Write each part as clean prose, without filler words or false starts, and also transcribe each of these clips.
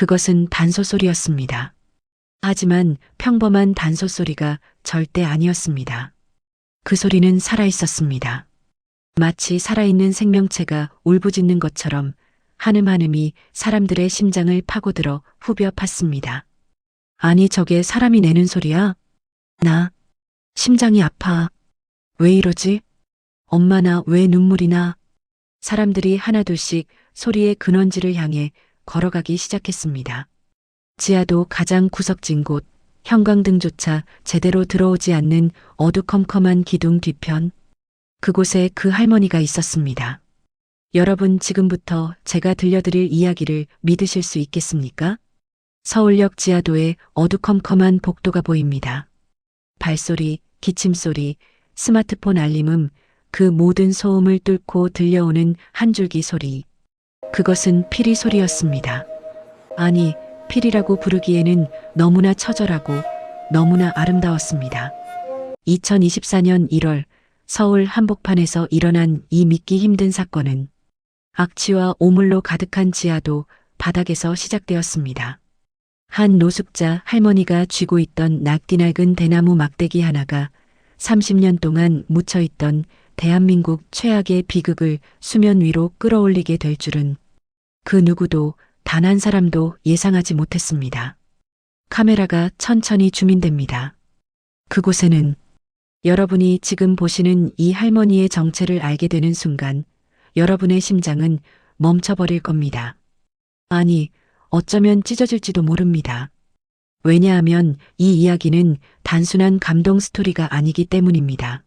그것은 단소소리였습니다. 하지만 평범한 단소소리가 절대 아니었습니다. 그 소리는 살아있었습니다. 마치 살아있는 생명체가 울부짖는 것처럼 한음한음이 사람들의 심장을 파고들어 후벼 팠습니다. 아니, 저게 사람이 내는 소리야? 나 심장이 아파. 왜 이러지? 엄마, 나 왜 눈물이 나? 사람들이 하나둘씩 소리의 근원지를 향해 걸어가기 시작했습니다. 지하도 가장 구석진 곳, 형광등조차 제대로 들어오지 않는 어두컴컴한 기둥 뒤편, 그곳에 그 할머니가 있었습니다. 여러분, 지금부터 제가 들려드릴 이야기를 믿으실 수 있겠습니까? 서울역 지하도에 어두컴컴한 복도가 보입니다. 발소리, 기침소리, 스마트폰 알림음, 그 모든 소음을 뚫고 들려오는 한 줄기 소리. 그것은 피리 소리였습니다. 아니, 피리라고 부르기에는 너무나 처절하고 너무나 아름다웠습니다. 2024년 1월 서울 한복판에서 일어난 이 믿기 힘든 사건은 악취와 오물로 가득한 지하도 바닥에서 시작되었습니다. 한 노숙자 할머니가 쥐고 있던 낙띠낡은 대나무 막대기 하나가 30년 동안 묻혀있던 대한민국 최악의 비극을 수면 위로 끌어올리게 될 줄은 그 누구도 단 한 사람도 예상하지 못했습니다. 카메라가 천천히 줌인됩니다. 그곳에는 여러분이 지금 보시는 이 할머니의 정체를 알게 되는 순간 여러분의 심장은 멈춰버릴 겁니다. 아니, 어쩌면 찢어질지도 모릅니다. 왜냐하면 이 이야기는 단순한 감동 스토리가 아니기 때문입니다.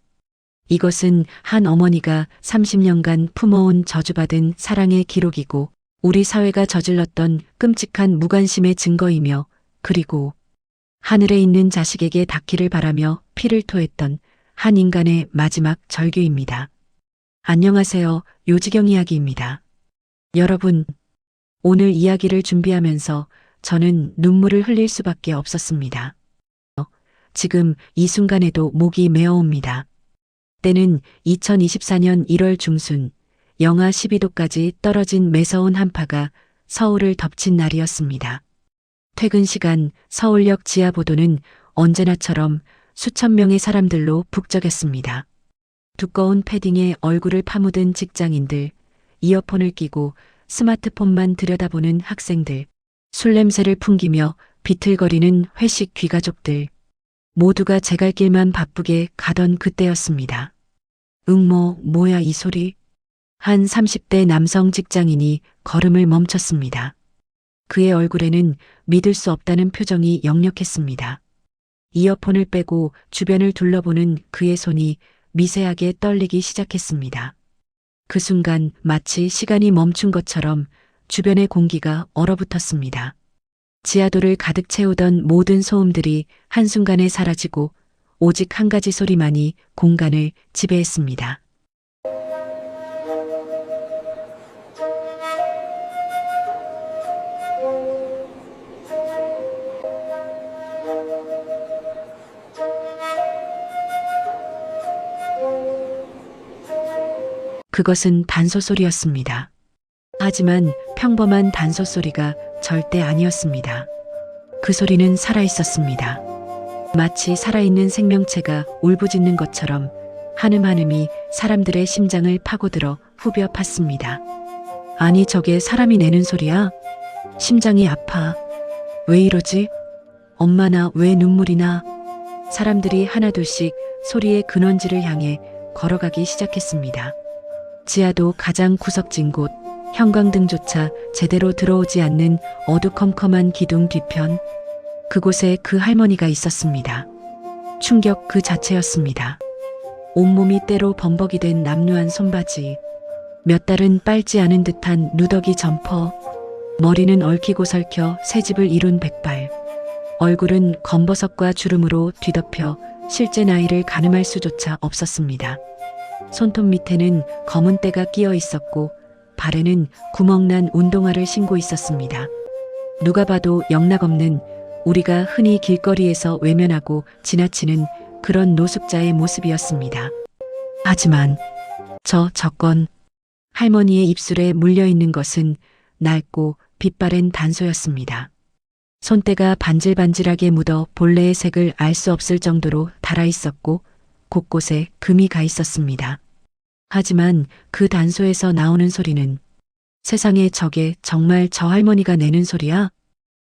이것은 한 어머니가 30년간 품어온 저주받은 사랑의 기록이고 우리 사회가 저질렀던 끔찍한 무관심의 증거이며 그리고 하늘에 있는 자식에게 닿기를 바라며 피를 토했던 한 인간의 마지막 절규입니다. 안녕하세요. 요지경 이야기입니다. 여러분, 오늘 이야기를 준비하면서 저는 눈물을 흘릴 수밖에 없었습니다. 지금 이 순간에도 목이 메어옵니다. 때는 2024년 1월 중순, 영하 12도까지 떨어진 매서운 한파가 서울을 덮친 날이었습니다. 퇴근 시간 서울역 지하보도는 언제나처럼 수천 명의 사람들로 북적였습니다. 두꺼운 패딩에 얼굴을 파묻은 직장인들, 이어폰을 끼고 스마트폰만 들여다보는 학생들, 술 냄새를 풍기며 비틀거리는 회식 귀가족들, 모두가 제 갈 길만 바쁘게 가던 그때였습니다. 뭐야 이 소리? 한 30대 남성 직장인이 걸음을 멈췄습니다. 그의 얼굴에는 믿을 수 없다는 표정이 역력했습니다. 이어폰을 빼고 주변을 둘러보는 그의 손이 미세하게 떨리기 시작했습니다. 그 순간 마치 시간이 멈춘 것처럼 주변의 공기가 얼어붙었습니다. 지하도를 가득 채우던 모든 소음들이 한순간에 사라지고 오직 한 가지 소리만이 공간을 지배했습니다. 그것은 단소소리였습니다. 하지만 평범한 단소소리가 절대 아니었습니다. 그 소리는 살아있었습니다. 마치 살아있는 생명체가 울부짖는 것처럼 한음한음이 사람들의 심장을 파고들어 후벼 팠습니다. 아니, 저게 사람이 내는 소리야? 심장이 아파. 왜 이러지? 엄마, 나 왜 눈물이 나? 사람들이 하나둘씩 소리의 근원지를 향해 걸어가기 시작했습니다. 지하도 가장 구석진 곳, 형광등조차 제대로 들어오지 않는 어두컴컴한 기둥 뒤편, 그곳에 그 할머니가 있었습니다. 충격 그 자체였습니다. 온몸이 때로 범벅이 된 남루한 손바지, 몇 달은 빨지 않은 듯한 누더기 점퍼, 머리는 얽히고 설켜 새집을 이룬 백발, 얼굴은 검버섯과 주름으로 뒤덮여 실제 나이를 가늠할 수조차 없었습니다. 손톱 밑에는 검은 때가 끼어 있었고 발에는 구멍난 운동화를 신고 있었습니다. 누가 봐도 영락없는, 우리가 흔히 길거리에서 외면하고 지나치는 그런 노숙자의 모습이었습니다. 하지만 저건 할머니의 입술에 물려있는 것은 낡고 빛바랜 단소였습니다. 손때가 반질반질하게 묻어 본래의 색을 알 수 없을 정도로 달아 있었고 곳곳에 금이 가 있었습니다. 하지만 그 단소에서 나오는 소리는 세상에 저게 정말 저 할머니가 내는 소리야?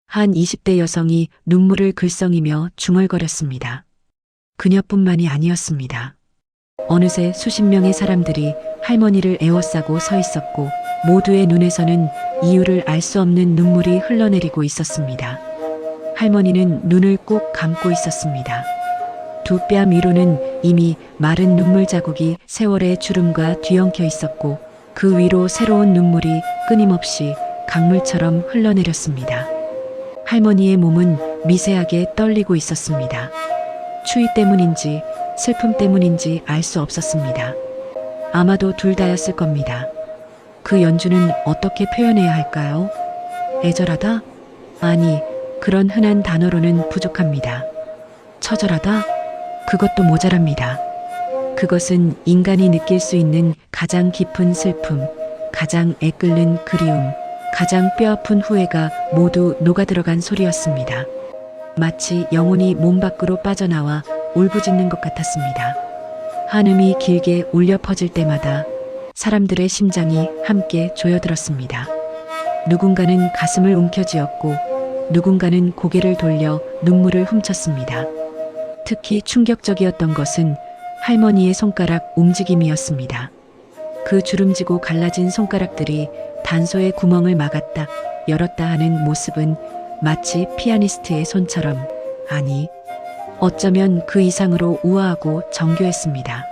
한 20대 여성이 눈물을 글썽이며 중얼거렸습니다. 그녀뿐만이 아니었습니다. 어느새 수십 명의 사람들이 할머니를 에워싸고 서 있었고 모두의 눈에서는 이유를 알 수 없는 눈물이 흘러내리고 있었습니다. 할머니는 눈을 꼭 감고 있었습니다. 두 뺨 위로는 이미 마른 눈물 자국이 세월의 주름과 뒤엉켜 있었고 그 위로 새로운 눈물이 끊임없이 강물처럼 흘러내렸습니다. 할머니의 몸은 미세하게 떨리고 있었습니다. 추위 때문인지 슬픔 때문인지 알 수 없었습니다. 아마도 둘 다였을 겁니다. 그 연주는 어떻게 표현해야 할까요? 애절하다? 아니, 그런 흔한 단어로는 부족합니다. 처절하다? 그것도 모자랍니다. 그것은 인간이 느낄 수 있는 가장 깊은 슬픔, 가장 애끓는 그리움, 가장 뼈아픈 후회가 모두 녹아들어간 소리였습니다. 마치 영혼이 몸 밖으로 빠져나와 울부짖는 것 같았습니다. 한음이 길게 울려 퍼질 때마다 사람들의 심장이 함께 조여들었습니다. 누군가는 가슴을 움켜쥐었고 누군가는 고개를 돌려 눈물을 훔쳤습니다. 특히 충격적이었던 것은 할머니의 손가락 움직임이었습니다. 그 주름지고 갈라진 손가락들이 단소의 구멍을 막았다 열었다 하는 모습은 마치 피아니스트의 손처럼, 아니, 어쩌면 그 이상으로 우아하고 정교했습니다.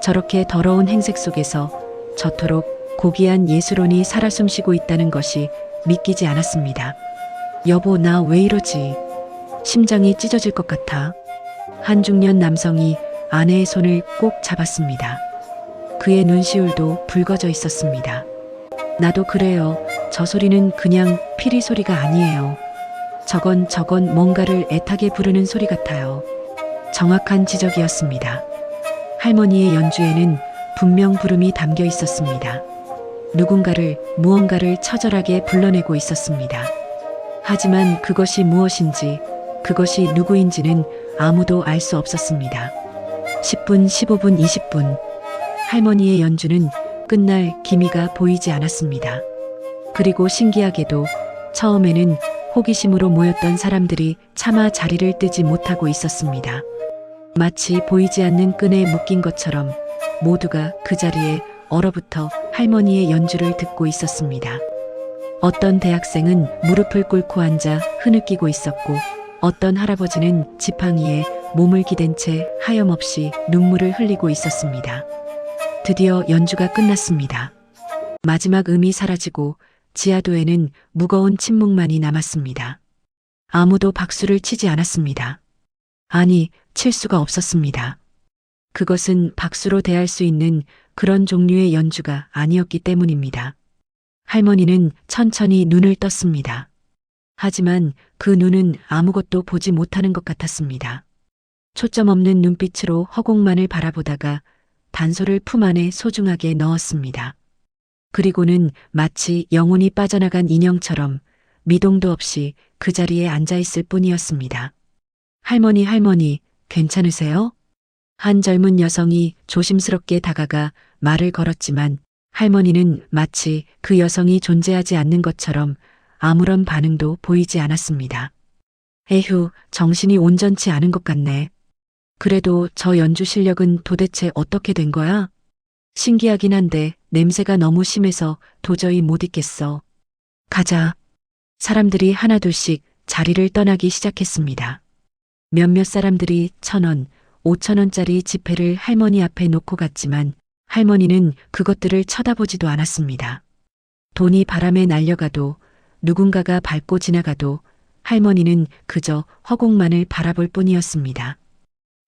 저렇게 더러운 행색 속에서 저토록 고귀한 예술혼이 살아 숨쉬고 있다는 것이 믿기지 않았습니다. 여보, 나 왜 이러지? 심장이 찢어질 것 같아. 한 중년 남성이 아내의 손을 꼭 잡았습니다. 그의 눈시울도 붉어져 있었습니다. 나도 그래요. 저 소리는 그냥 피리 소리가 아니에요. 저건 뭔가를 애타게 부르는 소리 같아요. 정확한 지적이었습니다. 할머니의 연주에는 분명 부름이 담겨 있었습니다. 누군가를, 무언가를 처절하게 불러내고 있었습니다. 하지만 그것이 무엇인지, 그것이 누구인지는 아무도 알 수 없었습니다. 10분, 15분, 20분. 할머니의 연주는 끝날 기미가 보이지 않았습니다. 그리고 신기하게도 처음에는 호기심으로 모였던 사람들이 차마 자리를 뜨지 못하고 있었습니다. 마치 보이지 않는 끈에 묶인 것처럼 모두가 그 자리에 얼어붙어 할머니의 연주를 듣고 있었습니다. 어떤 대학생은 무릎을 꿇고 앉아 흐느끼고 있었고 어떤 할아버지는 지팡이에 몸을 기댄 채 하염없이 눈물을 흘리고 있었습니다. 드디어 연주가 끝났습니다. 마지막 음이 사라지고 지하도에는 무거운 침묵만이 남았습니다. 아무도 박수를 치지 않았습니다. 아니, 칠 수가 없었습니다. 그것은 박수로 대할 수 있는 그런 종류의 연주가 아니었기 때문입니다. 할머니는 천천히 눈을 떴습니다. 하지만 그 눈은 아무것도 보지 못하는 것 같았습니다. 초점 없는 눈빛으로 허공만을 바라보다가 단소를 품 안에 소중하게 넣었습니다. 그리고는 마치 영혼이 빠져나간 인형처럼 미동도 없이 그 자리에 앉아 있을 뿐이었습니다. 할머니, 괜찮으세요? 한 젊은 여성이 조심스럽게 다가가 말을 걸었지만 할머니는 마치 그 여성이 존재하지 않는 것처럼 아무런 반응도 보이지 않았습니다. 에휴, 정신이 온전치 않은 것 같네. 그래도 저 연주 실력은 도대체 어떻게 된 거야? 신기하긴 한데 냄새가 너무 심해서 도저히 못 있겠어. 가자. 사람들이 하나둘씩 자리를 떠나기 시작했습니다. 몇몇 사람들이 1,000원, 5,000원짜리 지폐를 할머니 앞에 놓고 갔지만 할머니는 그것들을 쳐다보지도 않았습니다. 돈이 바람에 날려가도 누군가가 밟고 지나가도 할머니는 그저 허공만을 바라볼 뿐이었습니다.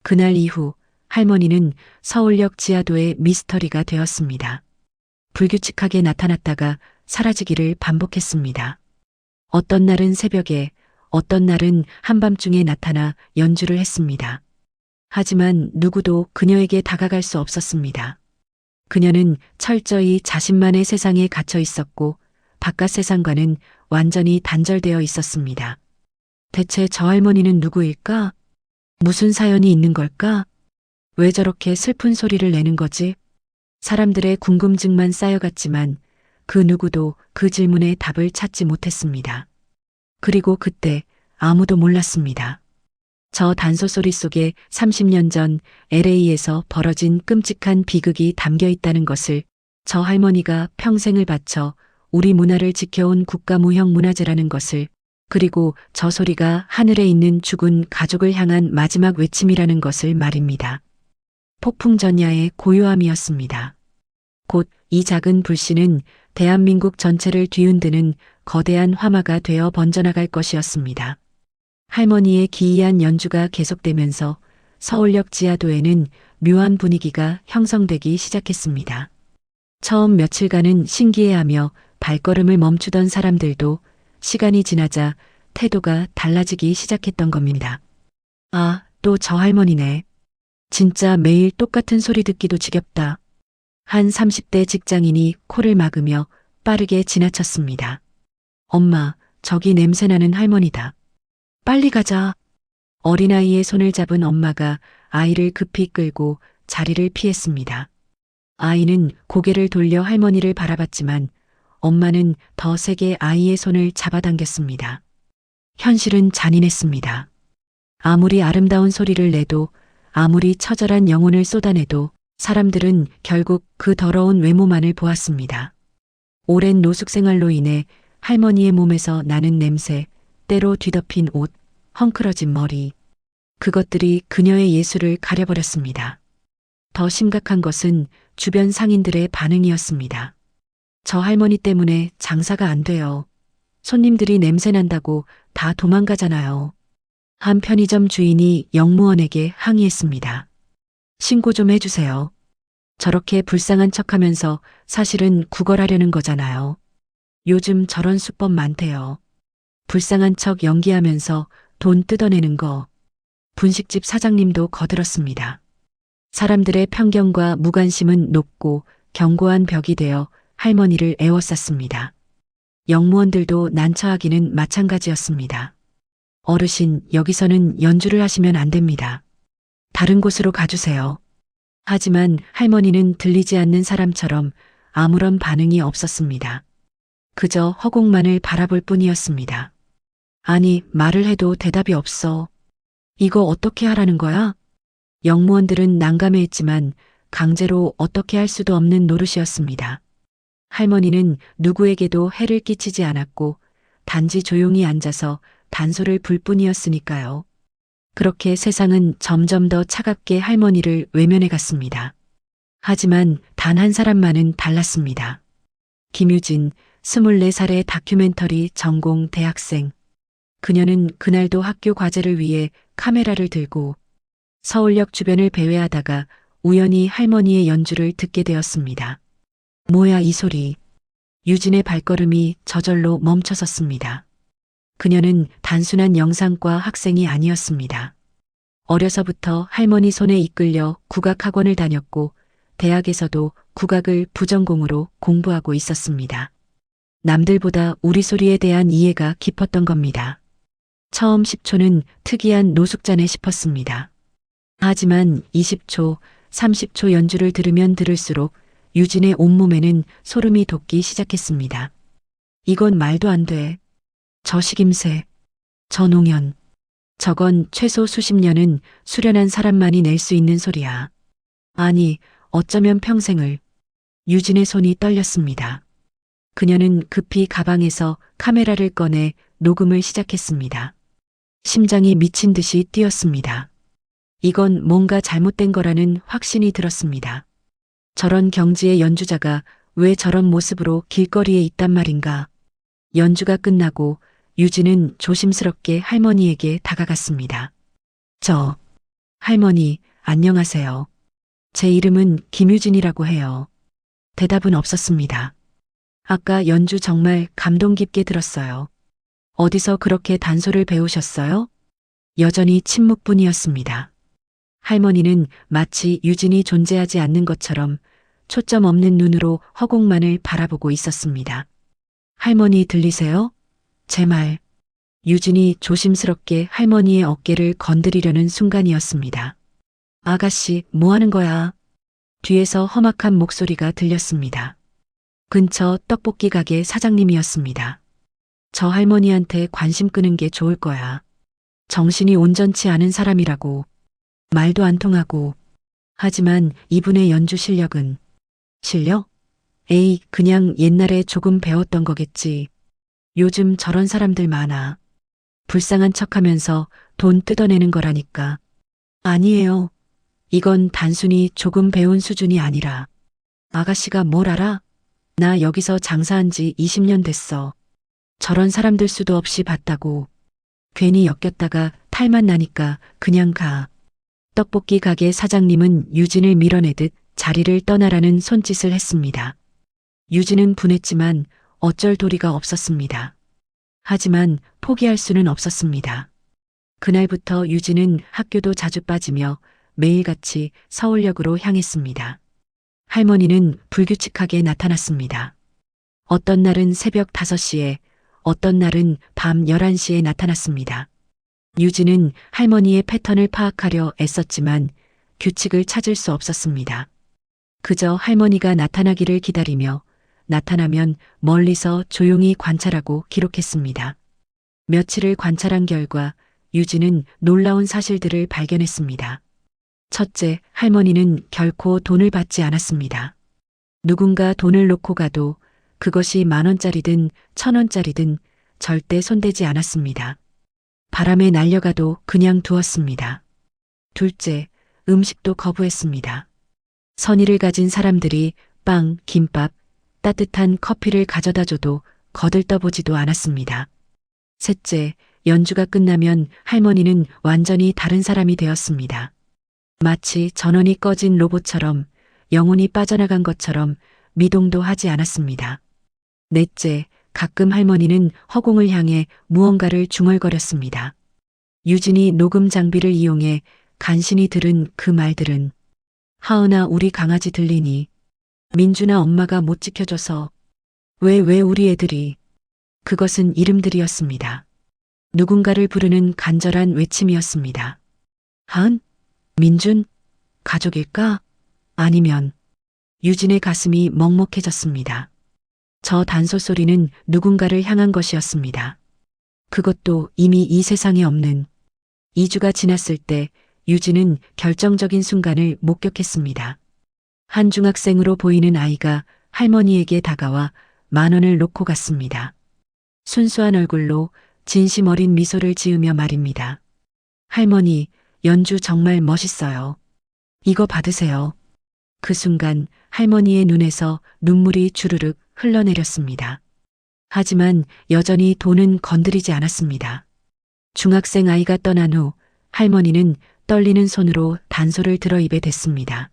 그날 이후 할머니는 서울역 지하도의 미스터리가 되었습니다. 불규칙하게 나타났다가 사라지기를 반복했습니다. 어떤 날은 새벽에, 어떤 날은 한밤중에 나타나 연주를 했습니다. 하지만 누구도 그녀에게 다가갈 수 없었습니다. 그녀는 철저히 자신만의 세상에 갇혀 있었고 바깥 세상과는 완전히 단절되어 있었습니다. 대체 저 할머니는 누구일까? 무슨 사연이 있는 걸까? 왜 저렇게 슬픈 소리를 내는 거지? 사람들의 궁금증만 쌓여갔지만 그 누구도 그 질문에 답을 찾지 못했습니다. 그리고 그때 아무도 몰랐습니다. 저 단소 소리 속에 30년 전 LA에서 벌어진 끔찍한 비극이 담겨 있다는 것을 저 할머니가 평생을 바쳐 우리 문화를 지켜온 국가무형 문화재라는 것을, 그리고 저 소리가 하늘에 있는 죽은 가족을 향한 마지막 외침이라는 것을 말입니다. 폭풍 전야의 고요함이었습니다. 곧 이 작은 불씨는 대한민국 전체를 뒤흔드는 거대한 화마가 되어 번져나갈 것이었습니다. 할머니의 기이한 연주가 계속되면서 서울역 지하도에는 묘한 분위기가 형성되기 시작했습니다. 처음 며칠간은 신기해하며 발걸음을 멈추던 사람들도 시간이 지나자 태도가 달라지기 시작했던 겁니다. 아, 또 저 할머니네. 진짜 매일 똑같은 소리 듣기도 지겹다. 한 30대 직장인이 코를 막으며 빠르게 지나쳤습니다. 엄마, 저기 냄새나는 할머니다. 빨리 가자. 어린아이의 손을 잡은 엄마가 아이를 급히 끌고 자리를 피했습니다. 아이는 고개를 돌려 할머니를 바라봤지만 엄마는 더 세게 아이의 손을 잡아당겼습니다. 현실은 잔인했습니다. 아무리 아름다운 소리를 내도, 아무리 처절한 영혼을 쏟아내도 사람들은 결국 그 더러운 외모만을 보았습니다. 오랜 노숙 생활로 인해 할머니의 몸에서 나는 냄새, 때로 뒤덮인 옷, 헝클어진 머리, 그것들이 그녀의 예술을 가려버렸습니다. 더 심각한 것은 주변 상인들의 반응이었습니다. 저 할머니 때문에 장사가 안 돼요. 손님들이 냄새 난다고 다 도망가잖아요. 한 편의점 주인이 영무원에게 항의했습니다. 신고 좀 해주세요. 저렇게 불쌍한 척하면서 사실은 구걸하려는 거잖아요. 요즘 저런 수법 많대요. 불쌍한 척 연기하면서 돈 뜯어내는 거. 분식집 사장님도 거들었습니다. 사람들의 편견과 무관심은 높고 견고한 벽이 되어 할머니를 에워쌌습니다. 영무원들도 난처하기는 마찬가지였습니다. 어르신, 여기서는 연주를 하시면 안 됩니다. 다른 곳으로 가주세요. 하지만 할머니는 들리지 않는 사람처럼 아무런 반응이 없었습니다. 그저 허공만을 바라볼 뿐이었습니다. 아니, 말을 해도 대답이 없어. 이거 어떻게 하라는 거야? 영무원들은 난감해했지만 강제로 어떻게 할 수도 없는 노릇이었습니다. 할머니는 누구에게도 해를 끼치지 않았고 단지 조용히 앉아서 단소를 불 뿐이었으니까요. 그렇게 세상은 점점 더 차갑게 할머니를 외면해 갔습니다. 하지만 단 한 사람만은 달랐습니다. 김유진, 24살의 다큐멘터리 전공 대학생. 그녀는 그날도 학교 과제를 위해 카메라를 들고 서울역 주변을 배회하다가 우연히 할머니의 연주를 듣게 되었습니다. 뭐야 이 소리. 유진의 발걸음이 저절로 멈춰섰습니다. 그녀는 단순한 영상과 학생이 아니었습니다. 어려서부터 할머니 손에 이끌려 국악학원을 다녔고 대학에서도 국악을 부전공으로 공부하고 있었습니다. 남들보다 우리 소리에 대한 이해가 깊었던 겁니다. 처음 10초는 특이한 노숙자네 싶었습니다. 하지만 20초, 30초 연주를 들으면 들을수록 유진의 온몸에는 소름이 돋기 시작했습니다. 이건 말도 안 돼. 저 식임새, 저 농연, 저건 최소 수십 년은 수련한 사람만이 낼 수 있는 소리야. 아니, 어쩌면 평생을. 유진의 손이 떨렸습니다. 그녀는 급히 가방에서 카메라를 꺼내 녹음을 시작했습니다. 심장이 미친 듯이 뛰었습니다. 이건 뭔가 잘못된 거라는 확신이 들었습니다. 저런 경지의 연주자가 왜 저런 모습으로 길거리에 있단 말인가. 연주가 끝나고 유진은 조심스럽게 할머니에게 다가갔습니다. 할머니, 안녕하세요. 제 이름은 김유진이라고 해요. 대답은 없었습니다. 아까 연주 정말 감동 깊게 들었어요. 어디서 그렇게 단소를 배우셨어요? 여전히 침묵뿐이었습니다. 할머니는 마치 유진이 존재하지 않는 것처럼 초점 없는 눈으로 허공만을 바라보고 있었습니다. 할머니 들리세요? 제 말. 유진이 조심스럽게 할머니의 어깨를 건드리려는 순간이었습니다. 아가씨, 뭐 하는 거야? 뒤에서 험악한 목소리가 들렸습니다. 근처 떡볶이 가게 사장님이었습니다. 저 할머니한테 관심 끄는 게 좋을 거야. 정신이 온전치 않은 사람이라고. 말도 안 통하고. 하지만 이분의 연주 실력은. 실력? 에이, 그냥 옛날에 조금 배웠던 거겠지. 요즘 저런 사람들 많아. 불쌍한 척하면서 돈 뜯어내는 거라니까. 아니에요. 이건 단순히 조금 배운 수준이 아니라. 아가씨가 뭘 알아? 나 여기서 장사한 지 20년 됐어. 저런 사람들 수도 없이 봤다고. 괜히 엮였다가 탈만 나니까 그냥 가. 떡볶이 가게 사장님은 유진을 밀어내듯 자리를 떠나라는 손짓을 했습니다. 유진은 분했지만 어쩔 도리가 없었습니다. 하지만 포기할 수는 없었습니다. 그날부터 유진은 학교도 자주 빠지며 매일같이 서울역으로 향했습니다. 할머니는 불규칙하게 나타났습니다. 어떤 날은 새벽 5시에, 어떤 날은 밤 11시에 나타났습니다. 유진은 할머니의 패턴을 파악하려 애썼지만 규칙을 찾을 수 없었습니다. 그저 할머니가 나타나기를 기다리며 나타나면 멀리서 조용히 관찰하고 기록했습니다. 며칠을 관찰한 결과 유진은 놀라운 사실들을 발견했습니다. 첫째, 할머니는 결코 돈을 받지 않았습니다. 누군가 돈을 놓고 가도 그것이 10,000원짜리든 1,000원짜리든 절대 손대지 않았습니다. 바람에 날려가도 그냥 두었습니다. 둘째, 음식도 거부했습니다. 선의를 가진 사람들이 빵, 김밥, 따뜻한 커피를 가져다 줘도 거들떠보지도 않았습니다. 셋째, 연주가 끝나면 할머니는 완전히 다른 사람이 되었습니다. 마치 전원이 꺼진 로봇처럼 영혼이 빠져나간 것처럼 미동도 하지 않았습니다. 넷째, 가끔 할머니는 허공을 향해 무언가를 중얼거렸습니다. 유진이 녹음 장비를 이용해 간신히 들은 그 말들은 하은아 우리 강아지 들리니? 민준아 엄마가 못 지켜줘서 왜 우리 애들이 그것은 이름들이었습니다. 누군가를 부르는 간절한 외침이었습니다. 하은? 민준? 가족일까? 아니면 유진의 가슴이 먹먹해졌습니다. 저 단소소리는 누군가를 향한 것이었습니다. 그것도 이미 이 세상에 없는. 2주가 지났을 때 유진은 결정적인 순간을 목격했습니다. 한 중학생으로 보이는 아이가 할머니에게 다가와 10,000원을 놓고 갔습니다. 순수한 얼굴로 진심 어린 미소를 지으며 말입니다. 할머니, 연주 정말 멋있어요. 이거 받으세요. 그 순간 할머니의 눈에서 눈물이 주르륵 흘러내렸습니다. 하지만 여전히 돈은 건드리지 않았습니다. 중학생 아이가 떠난 후 할머니는 떨리는 손으로 단소를 들어 입에 댔습니다.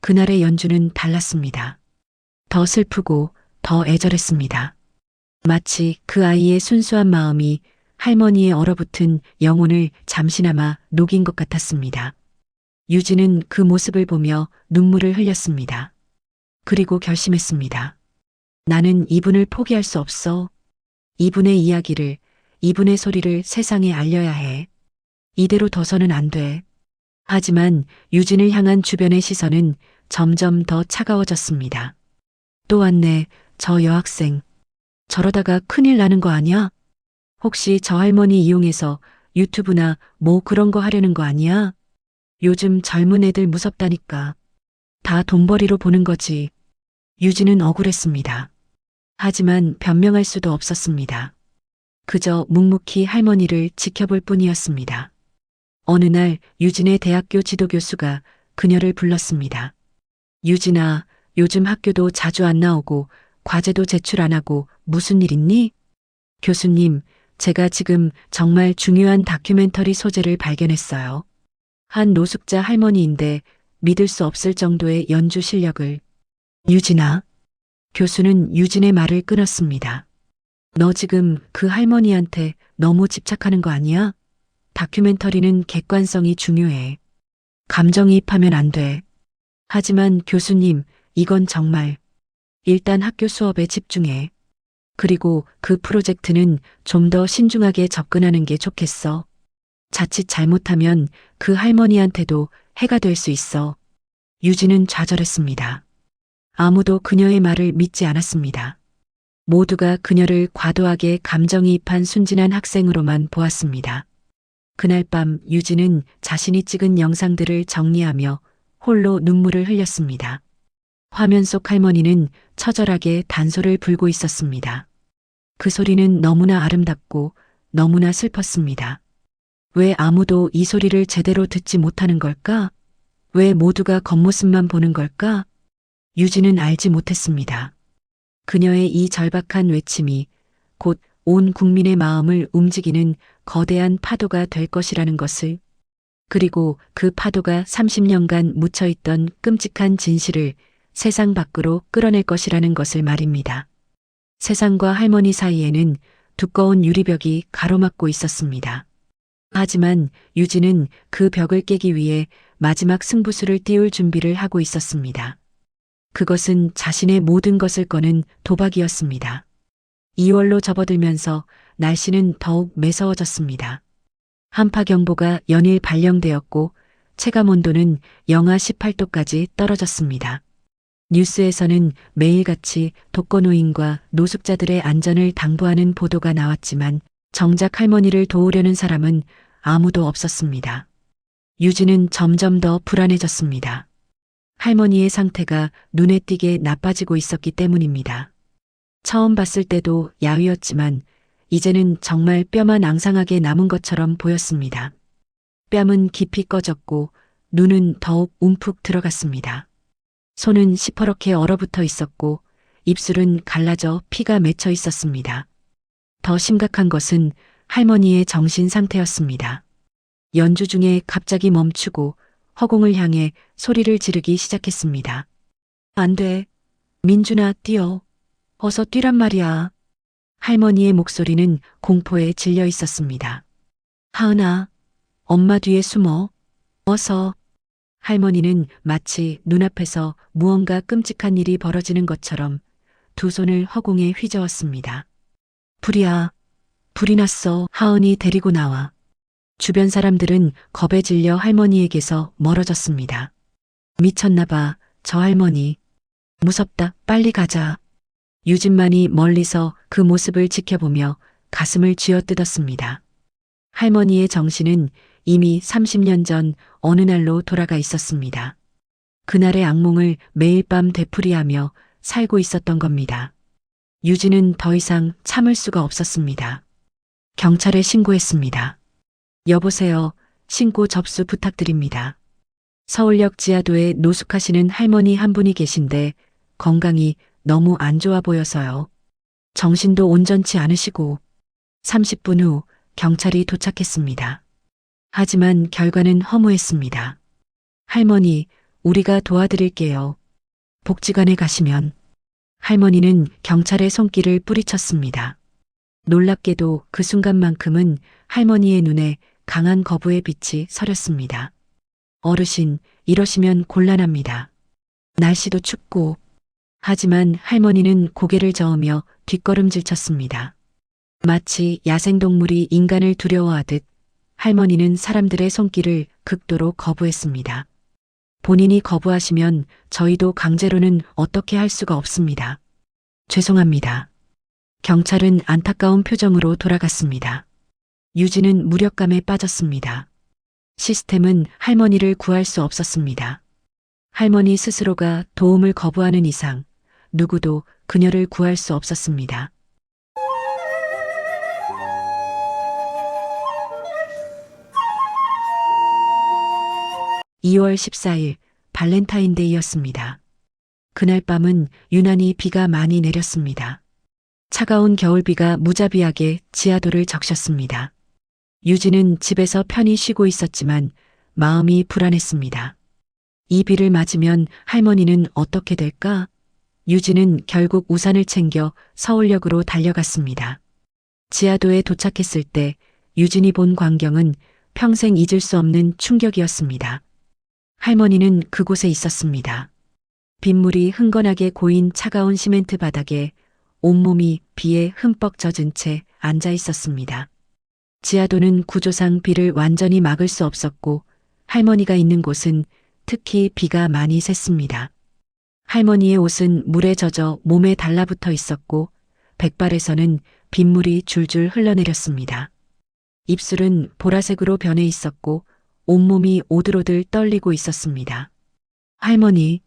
그날의 연주는 달랐습니다. 더 슬프고 더 애절했습니다. 마치 그 아이의 순수한 마음이 할머니의 얼어붙은 영혼을 잠시나마 녹인 것 같았습니다. 유진은 그 모습을 보며 눈물을 흘렸습니다. 그리고 결심했습니다. 나는 이분을 포기할 수 없어. 이분의 이야기를, 이분의 소리를 세상에 알려야 해. 이대로 둬서는 안 돼. 하지만 유진을 향한 주변의 시선은 점점 더 차가워졌습니다. 또 왔네, 저 여학생. 저러다가 큰일 나는 거 아니야? 혹시 저 할머니 이용해서 유튜브나 뭐 그런 거 하려는 거 아니야? 요즘 젊은 애들 무섭다니까. 다 돈벌이로 보는 거지. 유진은 억울했습니다. 하지만 변명할 수도 없었습니다. 그저 묵묵히 할머니를 지켜볼 뿐이었습니다. 어느 날 유진의 대학교 지도교수가 그녀를 불렀습니다. 유진아, 요즘 학교도 자주 안 나오고 과제도 제출 안 하고 무슨 일 있니? 교수님, 제가 지금 정말 중요한 다큐멘터리 소재를 발견했어요. 한 노숙자 할머니인데 믿을 수 없을 정도의 연주 실력을. 유진아. 교수는 유진의 말을 끊었습니다. 너 지금 그 할머니한테 너무 집착하는 거 아니야? 다큐멘터리는 객관성이 중요해. 감정이입하면 안 돼. 하지만 교수님, 이건 정말. 일단 학교 수업에 집중해. 그리고 그 프로젝트는 좀 더 신중하게 접근하는 게 좋겠어. 자칫 잘못하면 그 할머니한테도 해가 될 수 있어. 유진은 좌절했습니다. 아무도 그녀의 말을 믿지 않았습니다. 모두가 그녀를 과도하게 감정이입한 순진한 학생으로만 보았습니다. 그날 밤 유진은 자신이 찍은 영상들을 정리하며 홀로 눈물을 흘렸습니다. 화면 속 할머니는 처절하게 단소를 불고 있었습니다. 그 소리는 너무나 아름답고 너무나 슬펐습니다. 왜 아무도 이 소리를 제대로 듣지 못하는 걸까? 왜 모두가 겉모습만 보는 걸까? 유진은 알지 못했습니다. 그녀의 이 절박한 외침이 곧 온 국민의 마음을 움직이는 거대한 파도가 될 것이라는 것을, 그리고 그 파도가 30년간 묻혀있던 끔찍한 진실을 세상 밖으로 끌어낼 것이라는 것을 말입니다. 세상과 할머니 사이에는 두꺼운 유리벽이 가로막고 있었습니다. 하지만 유진은 그 벽을 깨기 위해 마지막 승부수를 띄울 준비를 하고 있었습니다. 그것은 자신의 모든 것을 거는 도박이었습니다. 2월로 접어들면서 날씨는 더욱 매서워졌습니다. 한파경보가 연일 발령되었고 체감온도는 영하 18도까지 떨어졌습니다. 뉴스에서는 매일같이 독거노인과 노숙자들의 안전을 당부하는 보도가 나왔지만 정작 할머니를 도우려는 사람은 아무도 없었습니다. 유진은 점점 더 불안해졌습니다. 할머니의 상태가 눈에 띄게 나빠지고 있었기 때문입니다. 처음 봤을 때도 야위었지만 이제는 정말 뼈만 앙상하게 남은 것처럼 보였습니다. 뺨은 깊이 꺼졌고 눈은 더욱 움푹 들어갔습니다. 손은 시퍼렇게 얼어붙어 있었고 입술은 갈라져 피가 맺혀 있었습니다. 더 심각한 것은 할머니의 정신 상태였습니다. 연주 중에 갑자기 멈추고 허공을 향해 소리를 지르기 시작했습니다. 안 돼. 민준아, 뛰어. 어서 뛰란 말이야. 할머니의 목소리는 공포에 질려 있었습니다. 하은아, 엄마 뒤에 숨어. 어서. 할머니는 마치 눈앞에서 무언가 끔찍한 일이 벌어지는 것처럼 두 손을 허공에 휘저었습니다. 불이야. 불이 났어. 하은이 데리고 나와. 주변 사람들은 겁에 질려 할머니에게서 멀어졌습니다. 미쳤나 봐, 저 할머니. 무섭다, 빨리 가자. 유진만이 멀리서 그 모습을 지켜보며 가슴을 쥐어뜯었습니다. 할머니의 정신은 이미 30년 전 어느 날로 돌아가 있었습니다. 그날의 악몽을 매일 밤 되풀이하며 살고 있었던 겁니다. 유진은 더 이상 참을 수가 없었습니다. 경찰에 신고했습니다. 여보세요, 신고 접수 부탁드립니다. 서울역 지하도에 노숙하시는 할머니 한 분이 계신데 건강이 너무 안 좋아 보여서요. 정신도 온전치 않으시고 30분 후 경찰이 도착했습니다. 하지만 결과는 허무했습니다. 할머니, 우리가 도와드릴게요. 복지관에 가시면. 할머니는 경찰의 손길을 뿌리쳤습니다. 놀랍게도 그 순간만큼은 할머니의 눈에 강한 거부의 빛이 서렸습니다. 어르신, 이러시면 곤란합니다. 날씨도 춥고. 하지만 할머니는 고개를 저으며 뒷걸음질 쳤습니다. 마치 야생동물이 인간을 두려워하듯 할머니는 사람들의 손길을 극도로 거부했습니다. 본인이 거부하시면 저희도 강제로는 어떻게 할 수가 없습니다. 죄송합니다. 경찰은 안타까운 표정으로 돌아갔습니다. 유진은 무력감에 빠졌습니다. 시스템은 할머니를 구할 수 없었습니다. 할머니 스스로가 도움을 거부하는 이상 누구도 그녀를 구할 수 없었습니다. 2월 14일 발렌타인데이였습니다. 그날 밤은 유난히 비가 많이 내렸습니다. 차가운 겨울비가 무자비하게 지하도를 적셨습니다. 유진은 집에서 편히 쉬고 있었지만 마음이 불안했습니다. 이 비를 맞으면 할머니는 어떻게 될까? 유진은 결국 우산을 챙겨 서울역으로 달려갔습니다. 지하도에 도착했을 때 유진이 본 광경은 평생 잊을 수 없는 충격이었습니다. 할머니는 그곳에 있었습니다. 빗물이 흥건하게 고인 차가운 시멘트 바닥에 온몸이 비에 흠뻑 젖은 채 앉아 있었습니다. 지하도는 구조상 비를 완전히 막을 수 없었고 할머니가 있는 곳은 특히 비가 많이 샜습니다. 할머니의 옷은 물에 젖어 몸에 달라붙어 있었고 백발에서는 빗물이 줄줄 흘러내렸습니다. 입술은 보라색으로 변해 있었고 온몸이 오들오들 떨리고 있었습니다. 할머니,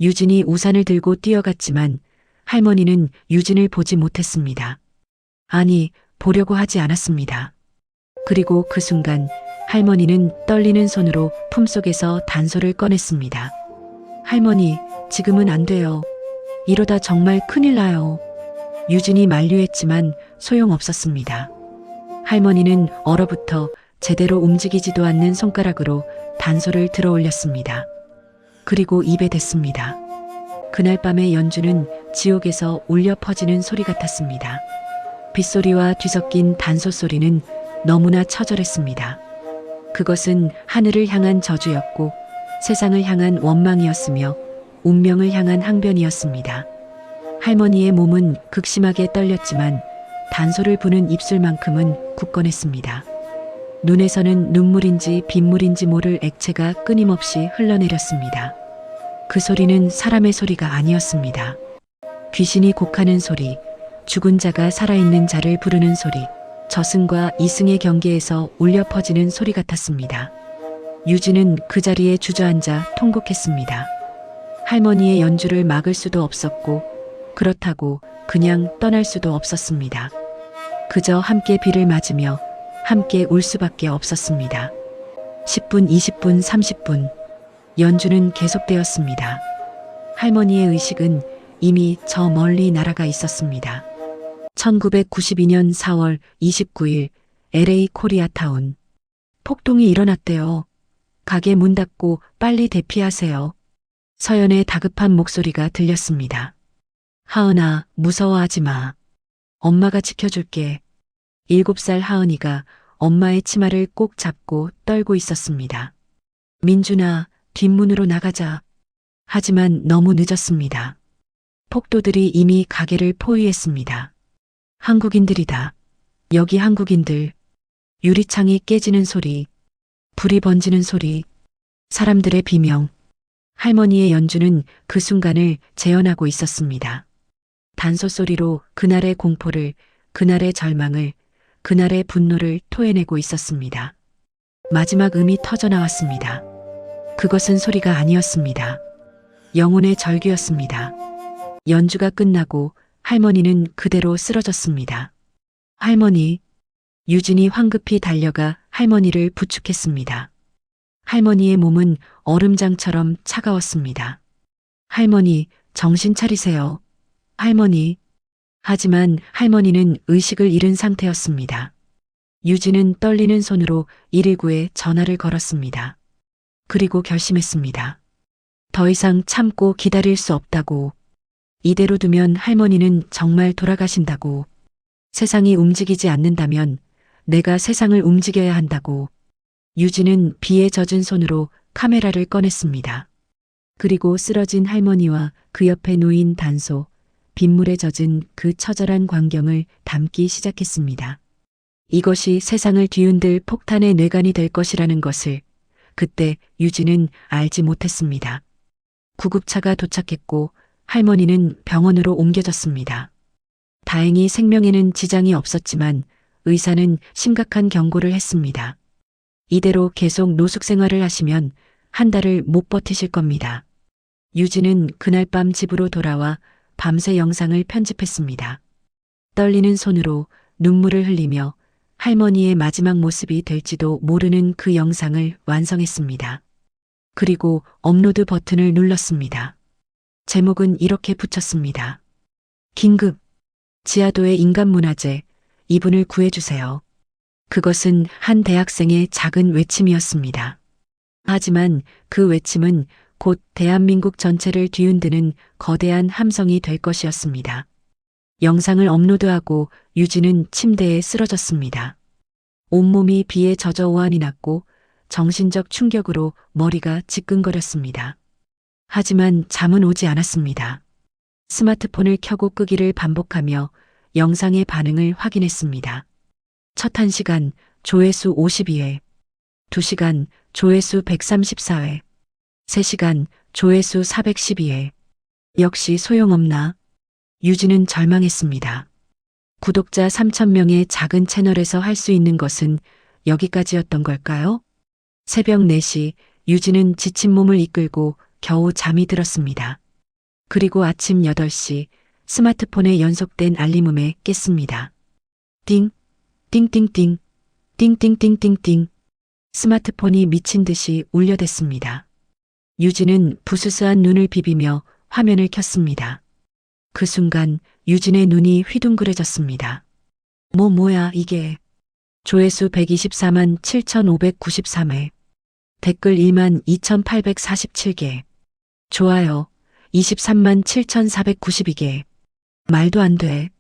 유진이 우산을 들고 뛰어갔지만 할머니는 유진을 보지 못했습니다. 아니, 보려고 하지 않았습니다. 그리고 그 순간 할머니는 떨리는 손으로 품속에서 단소를 꺼냈습니다. 할머니, 지금은 안 돼요. 이러다 정말 큰일 나요. 유진이 만류했지만 소용없었습니다. 할머니는 얼어붙어 제대로 움직이지도 않는 손가락으로 단소를 들어 올렸습니다. 그리고 입에 댔습니다. 그날 밤의 연주는 지옥에서 울려 퍼지는 소리 같았습니다. 빗소리와 뒤섞인 단소 소리는 너무나 처절했습니다. 그것은 하늘을 향한 저주였고 세상을 향한 원망이었으며 운명을 향한 항변이었습니다. 할머니의 몸은 극심하게 떨렸지만 단소를 부는 입술만큼은 굳건했습니다. 눈에서는 눈물인지 빗물인지 모를 액체가 끊임없이 흘러내렸습니다. 그 소리는 사람의 소리가 아니었습니다. 귀신이 곡하는 소리, 죽은 자가 살아있는 자를 부르는 소리, 저승과 이승의 경계에서 울려 퍼지는 소리 같았습니다. 유진은 그 자리에 주저앉아 통곡했습니다. 할머니의 연주를 막을 수도 없었고 그렇다고 그냥 떠날 수도 없었습니다. 그저 함께 비를 맞으며 함께 울 수밖에 없었습니다. 10분, 20분, 30분 연주는 계속되었습니다. 할머니의 의식은 이미 저 멀리 날아가 있었습니다. 1992년 4월 29일 LA 코리아타운. 폭동이 일어났대요. 가게 문 닫고 빨리 대피하세요. 서연의 다급한 목소리가 들렸습니다. 하은아, 무서워하지 마. 엄마가 지켜줄게. 7살 하은이가 엄마의 치마를 꼭 잡고 떨고 있었습니다. 민준아, 뒷문으로 나가자. 하지만 너무 늦었습니다. 폭도들이 이미 가게를 포위했습니다. 한국인들이다. 여기 한국인들. 유리창이 깨지는 소리, 불이 번지는 소리, 사람들의 비명. 할머니의 연주는 그 순간을 재현하고 있었습니다. 단소 소리로 그날의 공포를, 그날의 절망을, 그날의 분노를 토해내고 있었습니다. 마지막 음이 터져 나왔습니다. 그것은 소리가 아니었습니다. 영혼의 절규였습니다. 연주가 끝나고 할머니는 그대로 쓰러졌습니다. 할머니, 유진이 황급히 달려가 할머니를 부축했습니다. 할머니의 몸은 얼음장처럼 차가웠습니다. 할머니, 정신 차리세요. 할머니. 하지만 할머니는 의식을 잃은 상태였습니다. 유진은 떨리는 손으로 119에 전화를 걸었습니다. 그리고 결심했습니다. 더 이상 참고 기다릴 수 없다고. 이대로 두면 할머니는 정말 돌아가신다고. 세상이 움직이지 않는다면 내가 세상을 움직여야 한다고. 유진은 비에 젖은 손으로 카메라를 꺼냈습니다. 그리고 쓰러진 할머니와 그 옆에 놓인 단소, 빗물에 젖은 그 처절한 광경을 담기 시작했습니다. 이것이 세상을 뒤흔들 폭탄의 뇌관이 될 것이라는 것을 그때 유진은 알지 못했습니다. 구급차가 도착했고 할머니는 병원으로 옮겨졌습니다. 다행히 생명에는 지장이 없었지만 의사는 심각한 경고를 했습니다. 이대로 계속 노숙 생활을 하시면 한 달을 못 버티실 겁니다. 유진은 그날 밤 집으로 돌아와 밤새 영상을 편집했습니다. 떨리는 손으로 눈물을 흘리며 할머니의 마지막 모습이 될지도 모르는 그 영상을 완성했습니다. 그리고 업로드 버튼을 눌렀습니다. 제목은 이렇게 붙였습니다. 긴급! 지하도의 인간문화재, 이분을 구해주세요. 그것은 한 대학생의 작은 외침이었습니다. 하지만 그 외침은 곧 대한민국 전체를 뒤흔드는 거대한 함성이 될 것이었습니다. 영상을 업로드하고 유진은 침대에 쓰러졌습니다. 온몸이 비에 젖어 오한이 났고 정신적 충격으로 머리가 지끈거렸습니다. 하지만 잠은 오지 않았습니다. 스마트폰을 켜고 끄기를 반복하며 영상의 반응을 확인했습니다. 첫 1시간 조회수 52회, 2시간 조회수 134회, 3시간 조회수 412회. 역시 소용없나? 유진은 절망했습니다. 구독자 3,000명의 작은 채널에서 할 수 있는 것은 여기까지였던 걸까요? 새벽 4시 유진은 지친 몸을 이끌고 겨우 잠이 들었습니다. 그리고 아침 8시 스마트폰의 연속된 알림음에 깼습니다. 띵, 띵띵띵, 띵띵띵띵띵. 스마트폰이 미친 듯이 울려댔습니다. 유진은 부스스한 눈을 비비며 화면을 켰습니다. 그 순간 유진의 눈이 휘둥그레졌습니다. 뭐야 이게. 조회수 124만 7,593회. 댓글 1만 2,847개. 좋아요 23만 7,492개. 말도 안 돼.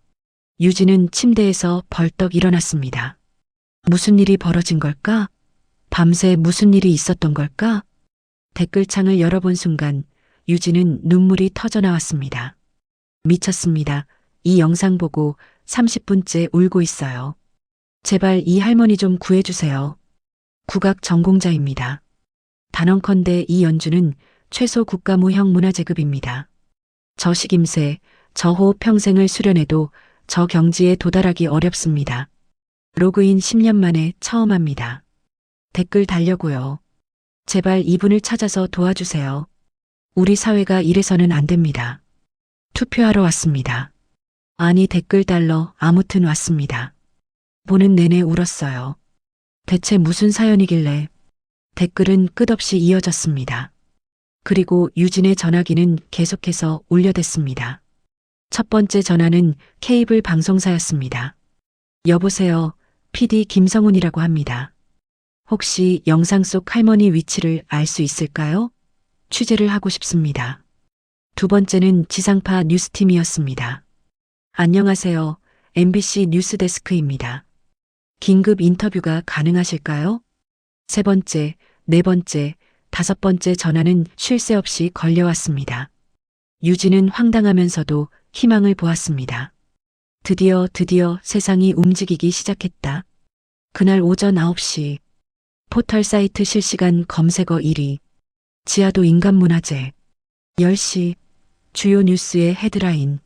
유진은 침대에서 벌떡 일어났습니다. 무슨 일이 벌어진 걸까? 밤새 무슨 일이 있었던 걸까? 댓글창을 열어본 순간 유진은 눈물이 터져 나왔습니다. 미쳤습니다. 이 영상 보고 30분째 울고 있어요. 제발 이 할머니 좀 구해주세요. 국악 전공자입니다. 단언컨대 이 연주는 최소 국가무형 문화재급입니다. 저 식임새, 저호흡 평생을 수련해도 저 경지에 도달하기 어렵습니다. 로그인 10년 만에 처음 합니다. 댓글 달려고요. 제발 이분을 찾아서 도와주세요. 우리 사회가 이래서는 안 됩니다. 투표하러 왔습니다. 아니 댓글 달러 아무튼 왔습니다. 보는 내내 울었어요. 대체 무슨 사연이길래. 댓글은 끝없이 이어졌습니다. 그리고 유진의 전화기는 계속해서 울려댔습니다. 첫 번째 전화는 케이블 방송사였습니다. 여보세요, PD 김성훈이라고 합니다. 혹시 영상 속 할머니 위치를 알 수 있을까요? 취재를 하고 싶습니다. 두 번째는 지상파 뉴스팀이었습니다. 안녕하세요. MBC 뉴스데스크입니다. 긴급 인터뷰가 가능하실까요? 세 번째, 네 번째, 다섯 번째 전화는 쉴 새 없이 걸려왔습니다. 유진은 황당하면서도 희망을 보았습니다. 드디어 세상이 움직이기 시작했다. 그날 오전 9시 포털 사이트 실시간 검색어 1위 지하도 인간문화재. 10시 주요 뉴스의 헤드라인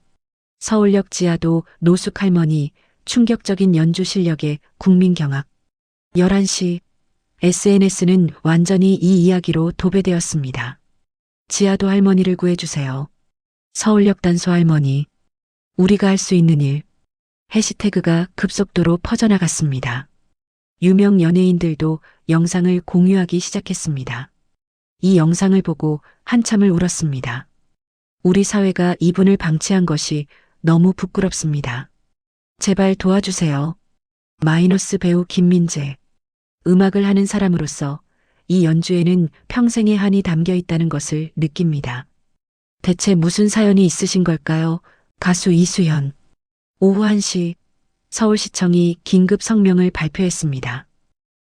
서울역 지하도 노숙할머니 충격적인 연주 실력에 국민경악. 11시 SNS는 완전히 이 이야기로 도배되었습니다. 지하도 할머니를 구해주세요. 서울역 단소 할머니. 우리가 할 수 있는 일. 해시태그가 급속도로 퍼져나갔습니다. 유명 연예인들도 영상을 공유하기 시작했습니다. 이 영상을 보고 한참을 울었습니다. 우리 사회가 이분을 방치한 것이 너무 부끄럽습니다. 제발 도와주세요. 마이너스 배우 김민재. 음악을 하는 사람으로서 이 연주에는 평생의 한이 담겨 있다는 것을 느낍니다. 대체 무슨 사연이 있으신 걸까요? 가수 이수연. 오후 1시 서울시청이 긴급 성명을 발표했습니다.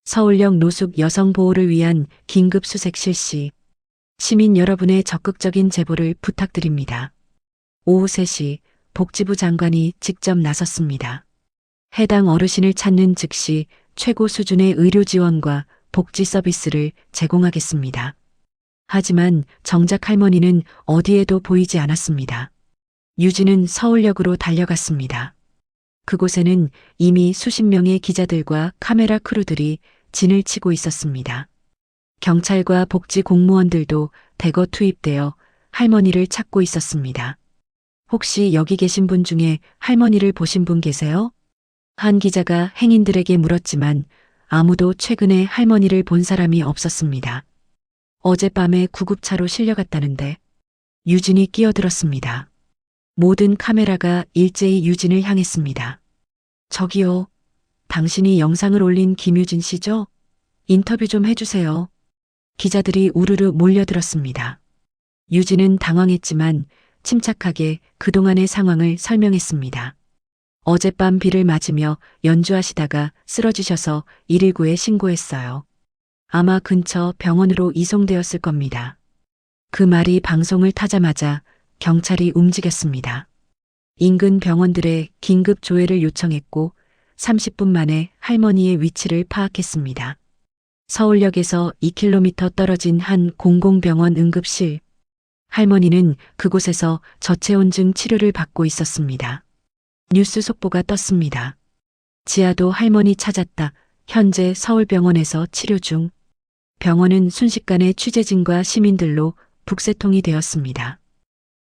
서울역 노숙 여성 보호를 위한 긴급 수색 실시. 시민 여러분의 적극적인 제보를 부탁드립니다. 오후 3시 복지부 장관이 직접 나섰습니다. 해당 어르신을 찾는 즉시 최고 수준의 의료 지원과 복지 서비스를 제공하겠습니다. 하지만 정작 할머니는 어디에도 보이지 않았습니다. 유진은 서울역으로 달려갔습니다. 그곳에는 이미 수십 명의 기자들과 카메라 크루들이 진을 치고 있었습니다. 경찰과 복지 공무원들도 대거 투입되어 할머니를 찾고 있었습니다. 혹시 여기 계신 분 중에 할머니를 보신 분 계세요? 한 기자가 행인들에게 물었지만 아무도 최근에 할머니를 본 사람이 없었습니다. 어젯밤에 구급차로 실려갔다는데. 유진이 끼어들었습니다. 모든 카메라가 일제히 유진을 향했습니다. 저기요. 당신이 영상을 올린 김유진 씨죠? 인터뷰 좀 해주세요. 기자들이 우르르 몰려들었습니다. 유진은 당황했지만 침착하게 그동안의 상황을 설명했습니다. 어젯밤 비를 맞으며 연주하시다가 쓰러지셔서 119에 신고했어요. 아마 근처 병원으로 이송되었을 겁니다. 그 말이 방송을 타자마자 경찰이 움직였습니다. 인근 병원들의 긴급 조회를 요청했고 30분 만에 할머니의 위치를 파악했습니다. 서울역에서 2km 떨어진 한 공공병원 응급실. 할머니는 그곳에서 저체온증 치료를 받고 있었습니다. 뉴스 속보가 떴습니다. 지아도 할머니 찾았다. 현재 서울병원에서 치료 중. 병원은 순식간에 취재진과 시민들로 북새통이 되었습니다.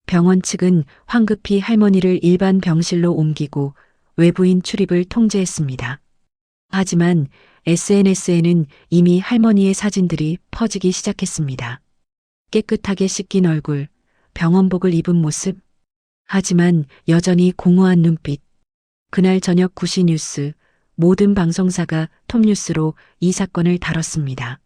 병원 측은 황급히 할머니를 일반 병실로 옮기고 외부인 출입을 통제했습니다. 하지만 SNS에는 이미 할머니의 사진들이 퍼지기 시작했습니다. 깨끗하게 씻긴 얼굴, 병원복을 입은 모습. 하지만 여전히 공허한 눈빛. 그날 저녁 9시 뉴스, 모든 방송사가 톱뉴스로 이 사건을 다뤘습니다.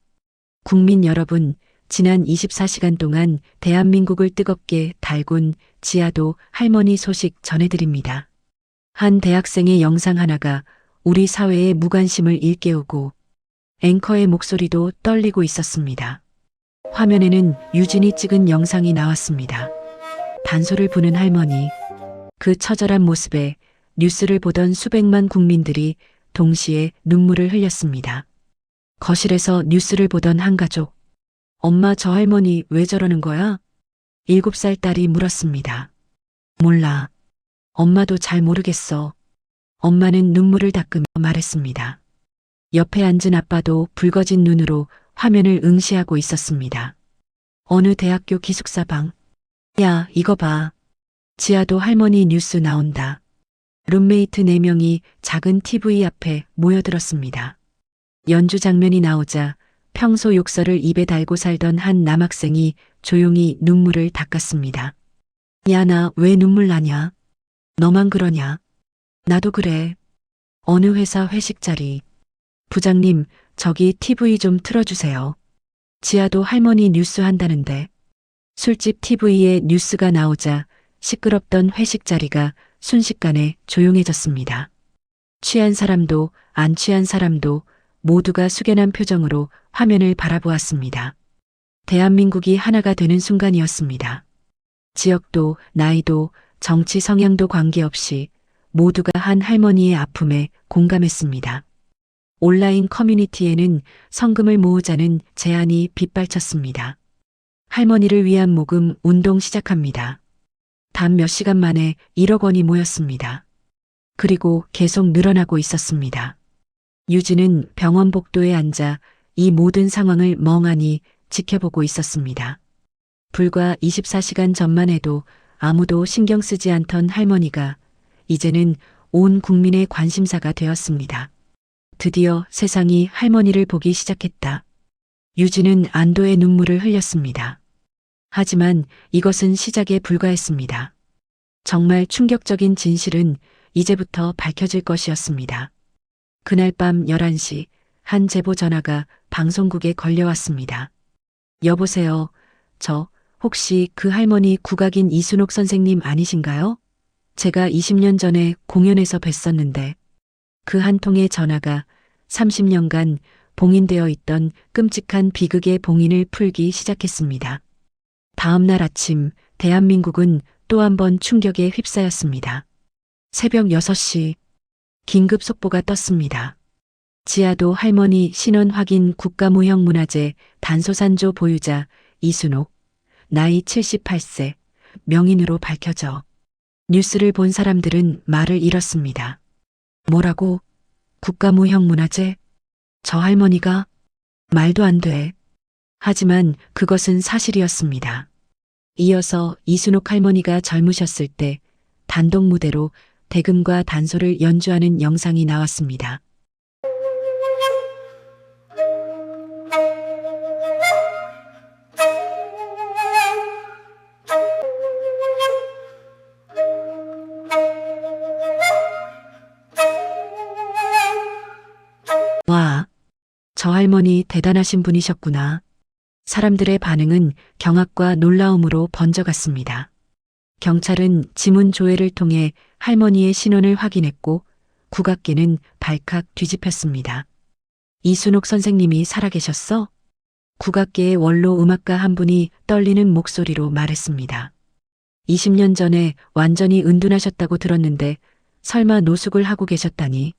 국민 여러분, 지난 24시간 동안 대한민국을 뜨겁게 달군 지아도 할머니 소식 전해드립니다. 한 대학생의 영상 하나가 우리 사회의 무관심을 일깨우고 앵커의 목소리도 떨리고 있었습니다. 화면에는 유진이 찍은 영상이 나왔습니다. 단소를 부는 할머니. 그 처절한 모습에 뉴스를 보던 수백만 국민들이 동시에 눈물을 흘렸습니다. 거실에서 뉴스를 보던 한 가족. 엄마, 저 할머니 왜 저러는 거야? 7살 딸이 물었습니다. 몰라. 엄마도 잘 모르겠어. 엄마는 눈물을 닦으며 말했습니다. 옆에 앉은 아빠도 붉어진 눈으로 화면을 응시하고 있었습니다. 어느 대학교 기숙사 방. 야, 이거 봐. 지아도 할머니 뉴스 나온다. 룸메이트 4명이 작은 TV 앞에 모여들었습니다. 연주 장면이 나오자 평소 욕설을 입에 달고 살던 한 남학생이 조용히 눈물을 닦았습니다. 야, 나 왜 눈물 나냐? 너만 그러냐? 나도 그래. 어느 회사 회식 자리. 부장님, 저기 TV 좀 틀어주세요. 지아도 할머니 뉴스 한다는데. 술집 TV에 뉴스가 나오자 시끄럽던 회식 자리가 순식간에 조용해졌습니다. 취한 사람도 안 취한 사람도 모두가 숙연한 표정으로 화면을 바라보았습니다. 대한민국이 하나가 되는 순간이었습니다. 지역도, 나이도, 정치 성향도 관계없이 모두가 한 할머니의 아픔에 공감했습니다. 온라인 커뮤니티에는 성금을 모으자는 제안이 빗발쳤습니다. 할머니를 위한 모금 운동 시작합니다. 단 몇 시간 만에 1억 원이 모였습니다. 그리고 계속 늘어나고 있었습니다. 유진은 병원 복도에 앉아 이 모든 상황을 멍하니 지켜보고 있었습니다. 불과 24시간 전만 해도 아무도 신경 쓰지 않던 할머니가 이제는 온 국민의 관심사가 되었습니다. 드디어 세상이 할머니를 보기 시작했다. 유진은 안도의 눈물을 흘렸습니다. 하지만 이것은 시작에 불과했습니다. 정말 충격적인 진실은 이제부터 밝혀질 것이었습니다. 그날 밤 11시 한 제보 전화가 방송국에 걸려왔습니다. 여보세요. 저 혹시 그 할머니 국악인 이순옥 선생님 아니신가요? 제가 20년 전에 공연에서 뵀었는데 그 한 통의 전화가 30년간 봉인되어 있던 끔찍한 비극의 봉인을 풀기 시작했습니다. 다음 날 아침 대한민국은 또 한 번 충격에 휩싸였습니다. 새벽 6시 긴급 속보가 떴습니다. 지아도 할머니 신원 확인 국가무형문화재 단소산조 보유자 이순옥, 나이 78세, 명인으로 밝혀져. 뉴스를 본 사람들은 말을 잃었습니다. 뭐라고? 국가무형문화재? 저 할머니가? 말도 안 돼. 하지만 그것은 사실이었습니다. 이어서 이순옥 할머니가 젊으셨을 때 단독 무대로 대금과 단소를 연주하는 영상이 나왔습니다. 와, 저 할머니 대단하신 분이셨구나. 사람들의 반응은 경악과 놀라움으로 번져갔습니다. 경찰은 지문 조회를 통해 할머니의 신원을 확인했고 국악계는 발칵 뒤집혔습니다. 이순옥 선생님이 살아계셨어? 국악계의 원로 음악가 한 분이 떨리는 목소리로 말했습니다. 20년 전에 완전히 은둔하셨다고 들었는데 설마 노숙을 하고 계셨다니.